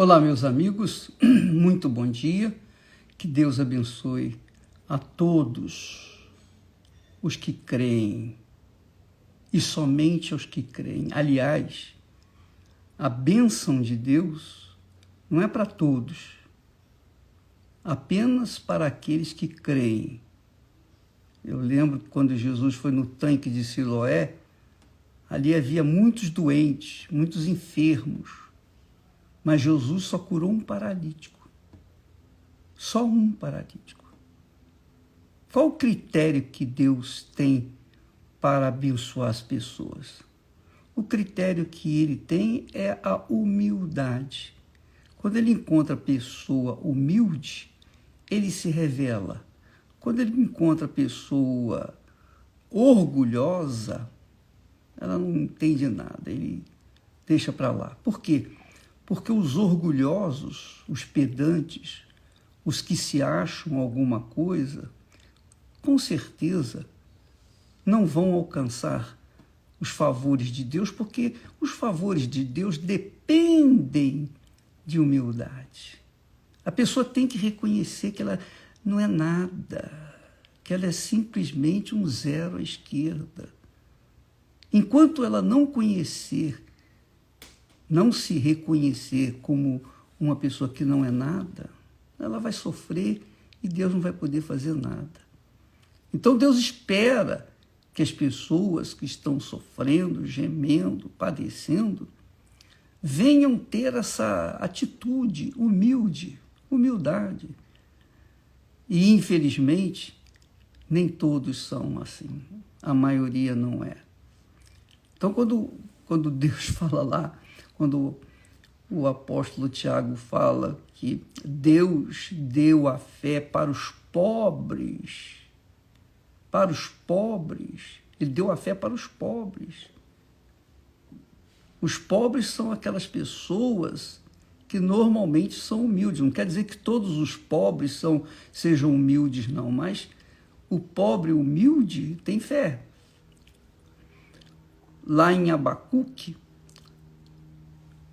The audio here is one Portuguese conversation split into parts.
Olá, meus amigos, muito bom dia, que Deus abençoe a todos os que creem e somente aos que creem. Aliás, a bênção de Deus não é para todos, apenas para aqueles que creem. Eu lembro quando Jesus foi no tanque de Siloé, ali havia muitos doentes, muitos enfermos, mas Jesus só curou um paralítico. Só um paralítico. Qual o critério que Deus tem para abençoar as pessoas? O critério que ele tem é a humildade. Quando ele encontra a pessoa humilde, ele se revela. Quando ele encontra a pessoa orgulhosa, ela não entende nada, ele deixa para lá. Por quê? Porque os orgulhosos, os pedantes, os que se acham alguma coisa, com certeza não vão alcançar os favores de Deus, porque os favores de Deus dependem de humildade. A pessoa tem que reconhecer que ela não é nada, que ela é simplesmente um zero à esquerda. Enquanto ela não conhecer, não se reconhecer como uma pessoa que não é nada, ela vai sofrer e Deus não vai poder fazer nada. Então Deus espera que as pessoas que estão sofrendo, gemendo, padecendo, venham ter essa atitude humildade. E, infelizmente, nem todos são assim. A maioria não é. Então, quando Deus fala lá, quando o apóstolo Tiago fala que Deus deu a fé para os pobres, ele deu a fé para os pobres. Os pobres são aquelas pessoas que normalmente são humildes. Não quer dizer que todos os pobres sejam humildes, não, mas o pobre humilde tem fé. Lá em Abacuque,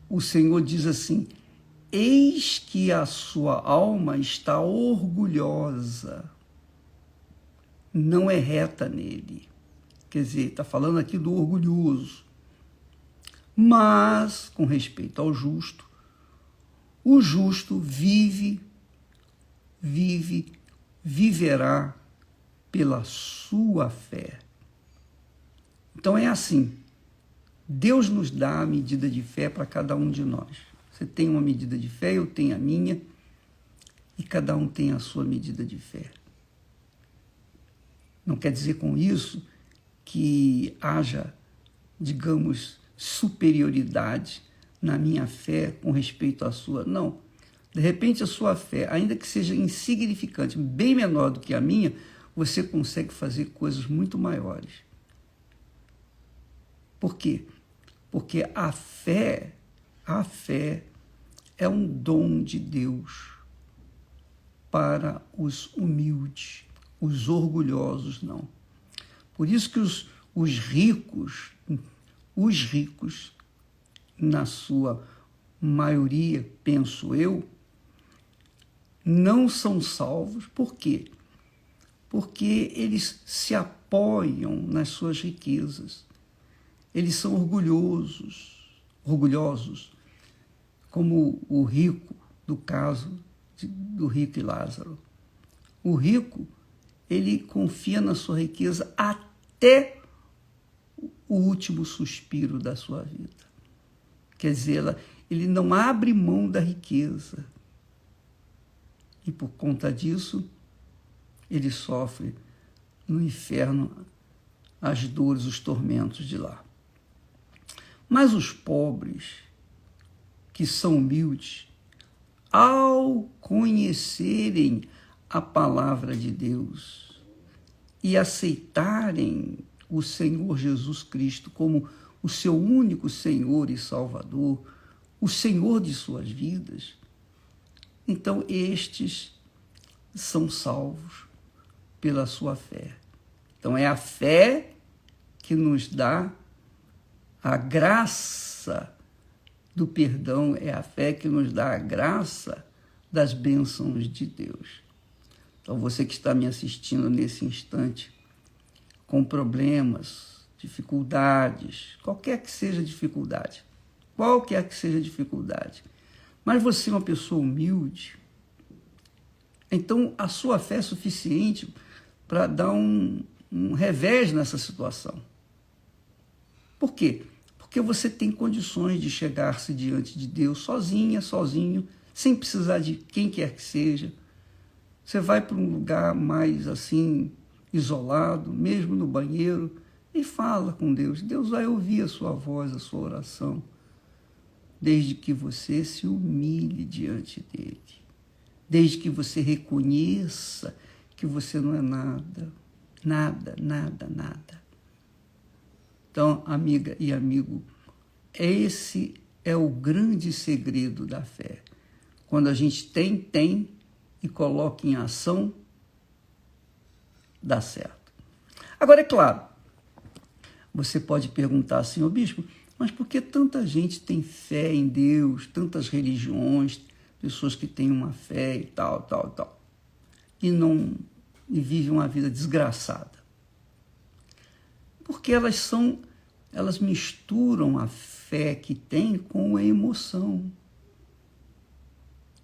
o Senhor diz assim: eis que a sua alma está orgulhosa, não é reta nele. Quer dizer, está falando aqui do orgulhoso. Mas, com respeito ao justo, o justo viverá pela sua fé. Então é assim, Deus nos dá a medida de fé para cada um de nós. Você tem uma medida de fé, eu tenho a minha, e cada um tem a sua medida de fé. Não quer dizer com isso que haja, digamos, superioridade na minha fé com respeito à sua. Não. De repente, a sua fé, ainda que seja insignificante, bem menor do que a minha, você consegue fazer coisas muito maiores. Por quê? Porque a fé é um dom de Deus para os humildes, os orgulhosos não. Por isso que os ricos, na sua maioria, penso eu, não são salvos. Por quê? Porque eles se apoiam nas suas riquezas. Eles são orgulhosos, como o rico do caso do rico e Lázaro. O rico, ele confia na sua riqueza até o último suspiro da sua vida. Quer dizer, ele não abre mão da riqueza. E por conta disso, ele sofre no inferno as dores, os tormentos de lá. Mas os pobres, que são humildes, ao conhecerem a palavra de Deus e aceitarem o Senhor Jesus Cristo como o seu único Senhor e Salvador, o Senhor de suas vidas, então estes são salvos pela sua fé. Então é a fé que nos dá a graça do perdão, é a fé que nos dá a graça das bênçãos de Deus. Então, você que está me assistindo nesse instante, com problemas, dificuldades, qualquer que seja a dificuldade, mas você é uma pessoa humilde, então a sua fé é suficiente para dar um revés nessa situação. Por quê? Porque você tem condições de chegar-se diante de Deus sozinha, sozinho, sem precisar de quem quer que seja. Você vai para um lugar mais assim, isolado, mesmo no banheiro, e fala com Deus. Deus vai ouvir a sua voz, a sua oração, desde que você se humilhe diante dele, desde que você reconheça que você não é nada, nada, nada, nada. Então, amiga e amigo, esse é o grande segredo da fé. Quando a gente tem e coloca em ação, dá certo. Agora, é claro, você pode perguntar assim, ô bispo, mas por que tanta gente tem fé em Deus, tantas religiões, pessoas que têm uma fé e tal, e vivem uma vida desgraçada? Porque elas misturam a fé que têm com a emoção.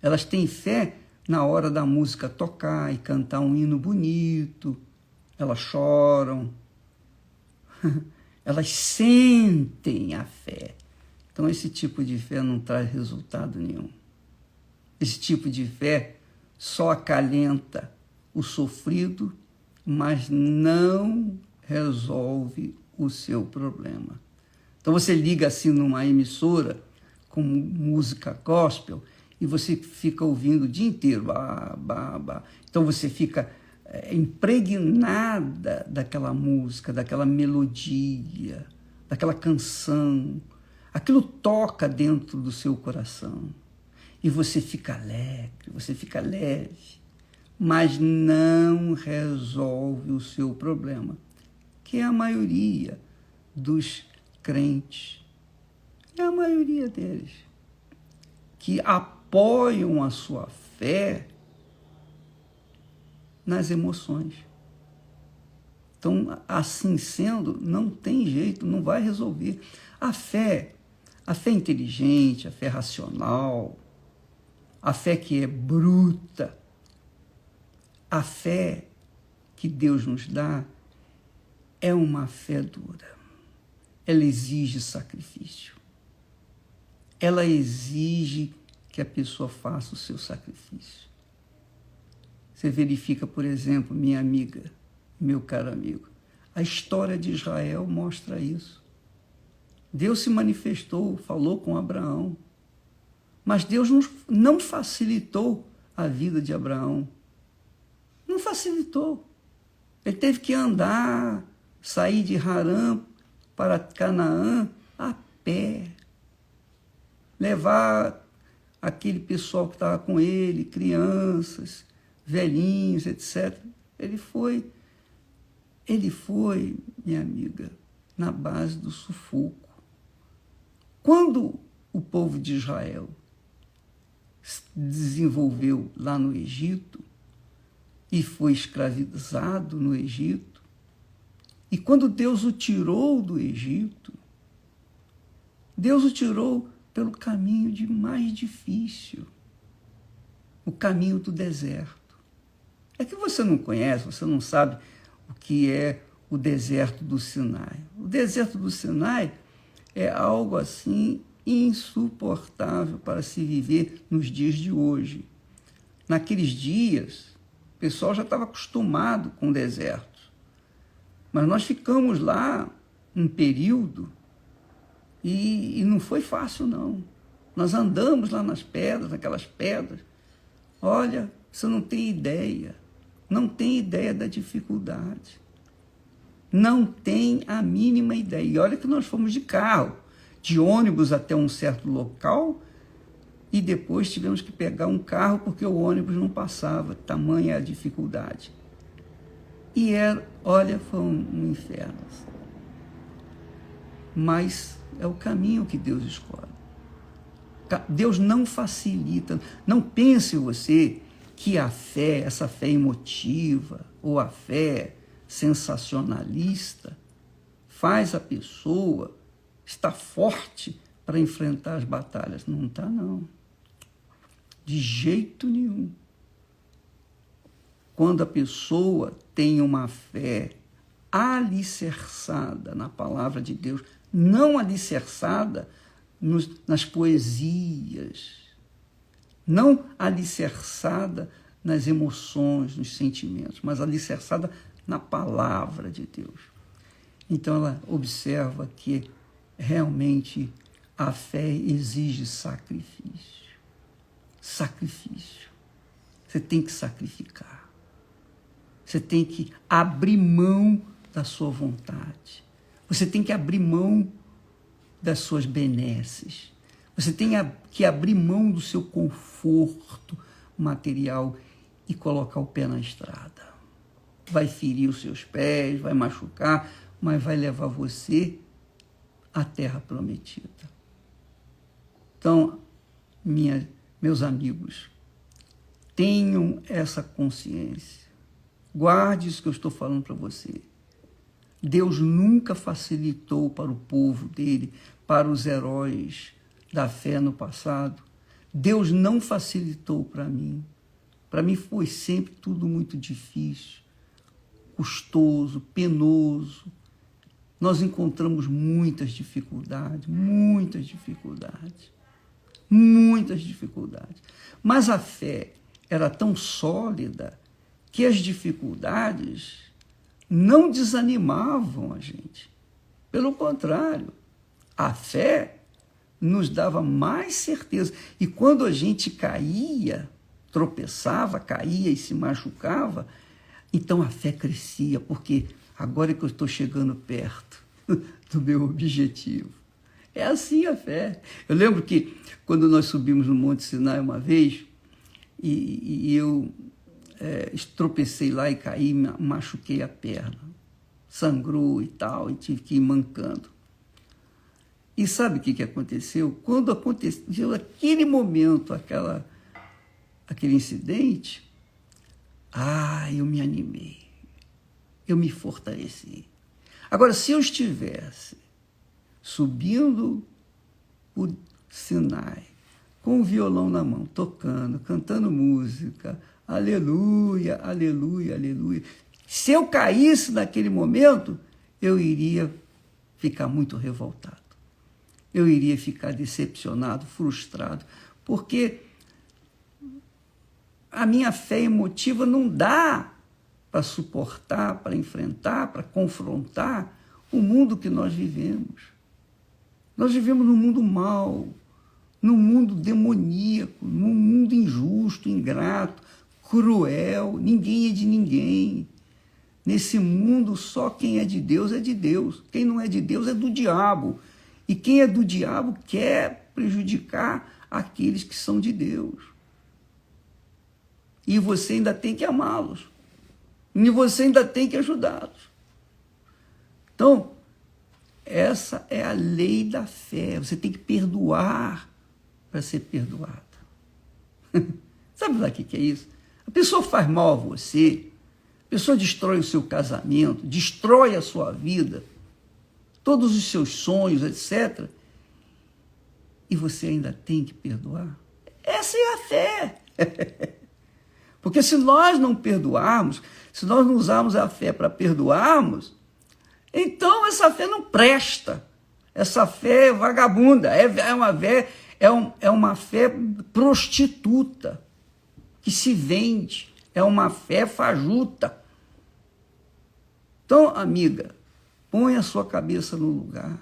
Elas têm fé na hora da música tocar e cantar um hino bonito, elas choram, elas sentem a fé. Então, esse tipo de fé não traz resultado nenhum. Esse tipo de fé só acalenta o sofrido, mas não resolve o seu problema. Então, você liga assim numa emissora com música gospel e você fica ouvindo o dia inteiro. Então, você fica impregnada daquela música, daquela melodia, daquela canção. Aquilo toca dentro do seu coração. E você fica alegre, você fica leve, mas não resolve o seu problema, que é a maioria dos crentes, é a maioria deles, que apoiam a sua fé nas emoções. Então, assim sendo, não tem jeito, não vai resolver. A fé inteligente, a fé racional, a fé que é bruta, a fé que Deus nos dá é uma fé dura. Ela exige sacrifício. Ela exige que a pessoa faça o seu sacrifício. Você verifica, por exemplo, minha amiga, meu caro amigo, a história de Israel mostra isso. Deus se manifestou, falou com Abraão, mas Deus não facilitou a vida de Abraão. Não facilitou. Ele teve que andar, sair de Harã para Canaã a pé, levar aquele pessoal que estava com ele, crianças, velhinhos, etc. Ele foi, minha amiga, na base do sufoco. Quando o povo de Israel se desenvolveu lá no Egito e foi escravizado no Egito, e quando Deus o tirou do Egito, Deus o tirou pelo caminho mais difícil, o caminho do deserto. É que você não conhece, você não sabe o que é o deserto do Sinai. O deserto do Sinai é algo assim insuportável para se viver nos dias de hoje. Naqueles dias, o pessoal já estava acostumado com o deserto. Mas nós ficamos lá um período e não foi fácil, não. Nós andamos lá nas pedras, naquelas pedras. Olha, você não tem ideia da dificuldade. Não tem a mínima ideia. E olha que nós fomos de carro, de ônibus até um certo local, e depois tivemos que pegar um carro porque o ônibus não passava, tamanha a dificuldade. E olha, foi um inferno. Mas é o caminho que Deus escolhe. Deus não facilita. Não pense você que a fé, essa fé emotiva ou a fé sensacionalista, faz a pessoa estar forte para enfrentar as batalhas. Não está, não. De jeito nenhum. Quando a pessoa tem uma fé alicerçada na palavra de Deus, não alicerçada nas poesias, não alicerçada nas emoções, nos sentimentos, mas alicerçada na palavra de Deus. Então ela observa que realmente a fé exige sacrifício. Sacrifício. Você tem que sacrificar. Você tem que abrir mão da sua vontade. Você tem que abrir mão das suas benesses. Você tem que abrir mão do seu conforto material e colocar o pé na estrada. Vai ferir os seus pés, vai machucar, mas vai levar você à terra prometida. Então, meus amigos, tenham essa consciência. Guarde isso que eu estou falando para você. Deus nunca facilitou para o povo dele, para os heróis da fé no passado. Deus não facilitou para mim. Para mim foi sempre tudo muito difícil, custoso, penoso. Nós encontramos muitas dificuldades, muitas dificuldades, muitas dificuldades. Mas a fé era tão sólida que as dificuldades não desanimavam a gente. Pelo contrário, a fé nos dava mais certeza. E quando a gente caía, tropeçava, caía e se machucava, então a fé crescia, porque agora é que eu estou chegando perto do meu objetivo. É assim a fé. Eu lembro que quando nós subimos no Monte Sinai uma vez, e eu tropecei lá e caí, machuquei a perna. Sangrou e tal, e tive que ir mancando. E sabe o que aconteceu? Quando aconteceu aquele momento, aquele incidente, eu me animei, eu me fortaleci. Agora, se eu estivesse subindo o Sinai, com o violão na mão, tocando, cantando música, aleluia, aleluia, aleluia, se eu caísse naquele momento, eu iria ficar muito revoltado. Eu iria ficar decepcionado, frustrado, porque a minha fé emotiva não dá para suportar, para enfrentar, para confrontar o mundo que nós vivemos. Nós vivemos num mundo mau, num mundo demoníaco, num mundo injusto, ingrato, cruel, ninguém é de ninguém. Nesse mundo, só quem é de Deus é de Deus. Quem não é de Deus é do diabo. E quem é do diabo quer prejudicar aqueles que são de Deus. E você ainda tem que amá-los. E você ainda tem que ajudá-los. Então, essa é a lei da fé. Você tem que perdoar para ser perdoada. Sabe lá o que é isso? A pessoa faz mal a você, a pessoa destrói o seu casamento, destrói a sua vida, todos os seus sonhos, etc. E você ainda tem que perdoar. Essa é a fé. Porque se nós não perdoarmos, se nós não usarmos a fé para perdoarmos, então essa fé não presta. Essa fé é vagabunda, é uma fé prostituta, que se vende, é uma fé fajuta. Então, amiga, põe a sua cabeça no lugar.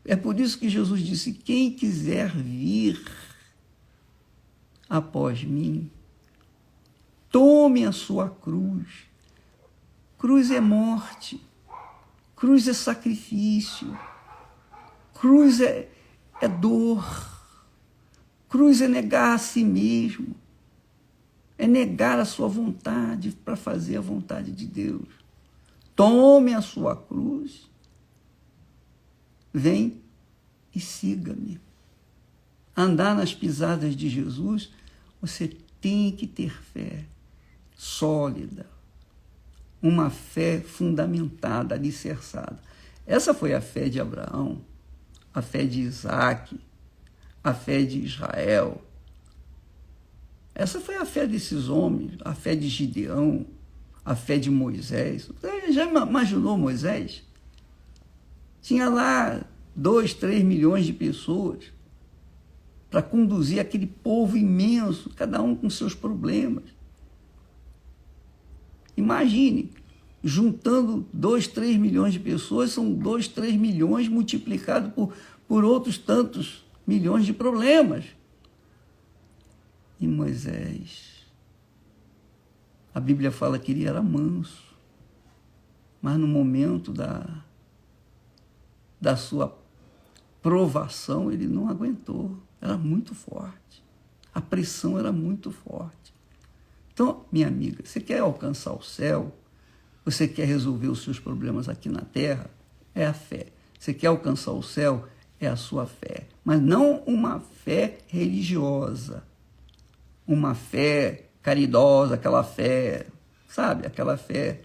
É por isso que Jesus disse, quem quiser vir após mim, tome a sua cruz. Cruz é morte, cruz é sacrifício, cruz é dor, cruz é negar a si mesmo, é negar a sua vontade para fazer a vontade de Deus. Tome a sua cruz, vem e siga-me. andar nas pisadas de Jesus, você tem que ter fé sólida, uma fé fundamentada, alicerçada. Essa foi a fé de Abraão, a fé de Isaac, a fé de Israel. Essa foi a fé desses homens, a fé de Gideão, a fé de Moisés. Você já imaginou Moisés? Tinha lá 2, 3 milhões de pessoas para conduzir aquele povo imenso, cada um com seus problemas. Imagine, juntando 2, 3 milhões de pessoas, são 2, 3 milhões multiplicado por outros tantos milhões de problemas. E Moisés, a Bíblia fala que ele era manso, mas no momento da sua provação ele não aguentou, era muito forte, a pressão era muito forte. Então, minha amiga, você quer alcançar o céu? Você quer resolver os seus problemas aqui na terra? É a fé. Você quer alcançar o céu? É a sua fé. Mas não uma fé religiosa, uma fé caridosa, aquela fé, sabe? Aquela fé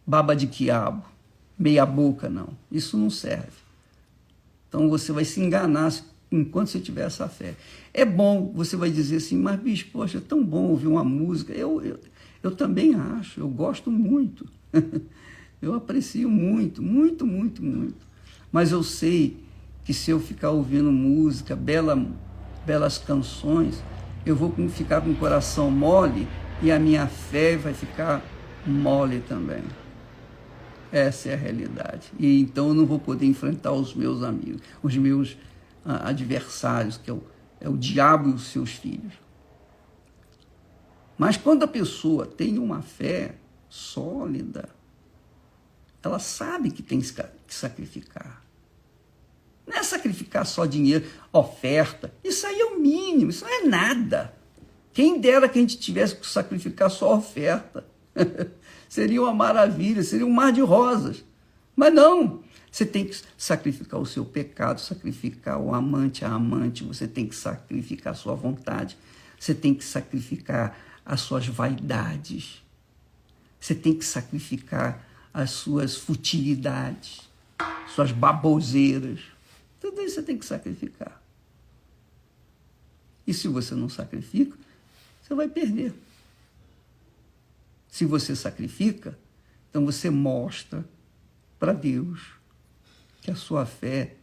baba de quiabo, meia boca, não. Isso não serve. Então você vai se enganar enquanto você tiver essa fé. É bom, você vai dizer assim, mas bicho, poxa, é tão bom ouvir uma música. Eu também acho, eu gosto muito. Eu aprecio muito, muito, muito, muito. Mas eu sei que se eu ficar ouvindo música, belas canções, eu vou ficar com o coração mole e a minha fé vai ficar mole também. Essa é a realidade. E então eu não vou poder enfrentar os meus amigos, os meus adversários, que é o diabo e os seus filhos. Mas quando a pessoa tem uma fé sólida, ela sabe que tem que sacrificar. Não é sacrificar só dinheiro, oferta. Isso aí é o mínimo, isso não é nada. Quem dera que a gente tivesse que sacrificar só oferta. Seria uma maravilha, seria um mar de rosas. Mas não, você tem que sacrificar o seu pecado, sacrificar o amante, a amante, você tem que sacrificar a sua vontade, você tem que sacrificar as suas vaidades, você tem que sacrificar as suas futilidades, suas baboseiras. Tudo isso você tem que sacrificar. E se você não sacrifica, você vai perder. Se você sacrifica, então você mostra para Deus que a sua fé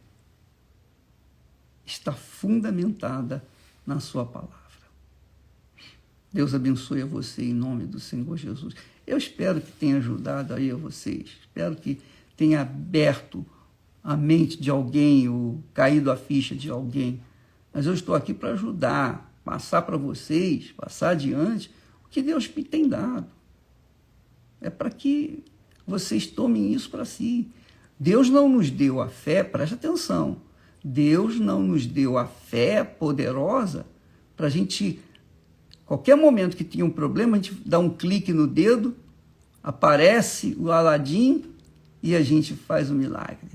está fundamentada na sua palavra. Deus abençoe a você em nome do Senhor Jesus. Eu espero que tenha ajudado aí a vocês. Espero que tenha aberto a mente de alguém ou caído a ficha de alguém. Mas eu estou aqui para ajudar, passar para vocês, passar adiante o que Deus me tem dado. É para que vocês tomem isso para si. Deus não nos deu a fé, preste atenção, Deus não nos deu a fé poderosa para a gente, qualquer momento que tinha um problema, a gente dá um clique no dedo, aparece o Aladim e a gente faz o milagre,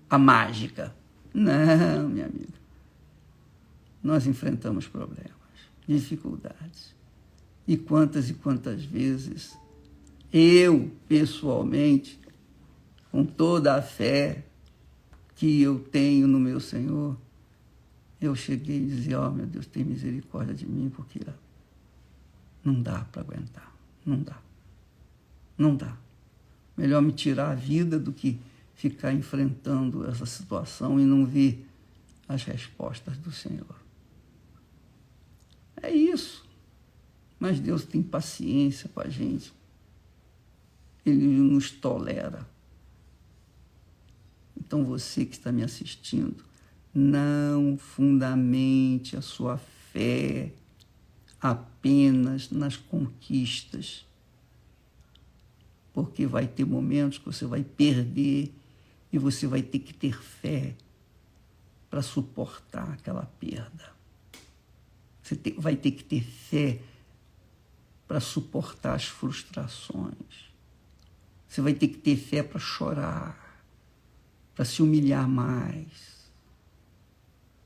a mágica. Não, minha amiga. Nós enfrentamos problemas, dificuldades. E quantas vezes eu, pessoalmente, com toda a fé que eu tenho no meu Senhor, eu cheguei e dizia, ó, meu Deus, tem misericórdia de mim, porque não dá para aguentar, não dá. Não dá. Melhor me tirar a vida do que ficar enfrentando essa situação e não ver as respostas do Senhor. É isso. Mas Deus tem paciência com a gente. Ele nos tolera. Então você que está me assistindo, não fundamente a sua fé apenas nas conquistas, porque vai ter momentos que você vai perder e você vai ter que ter fé para suportar aquela perda. Você vai ter que ter fé para suportar as frustrações. Você vai ter que ter fé para chorar, para se humilhar mais.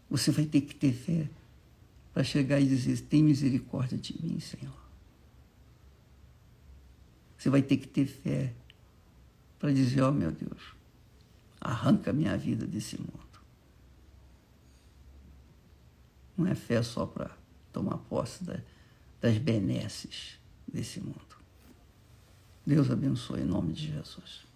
Você vai ter que ter fé para chegar e dizer: tem misericórdia de mim, Senhor. Você vai ter que ter fé para dizer: ó, meu Deus, arranca minha vida desse mundo. Não é fé só para tomar posse das benesses desse mundo. Deus abençoe em nome de Jesus.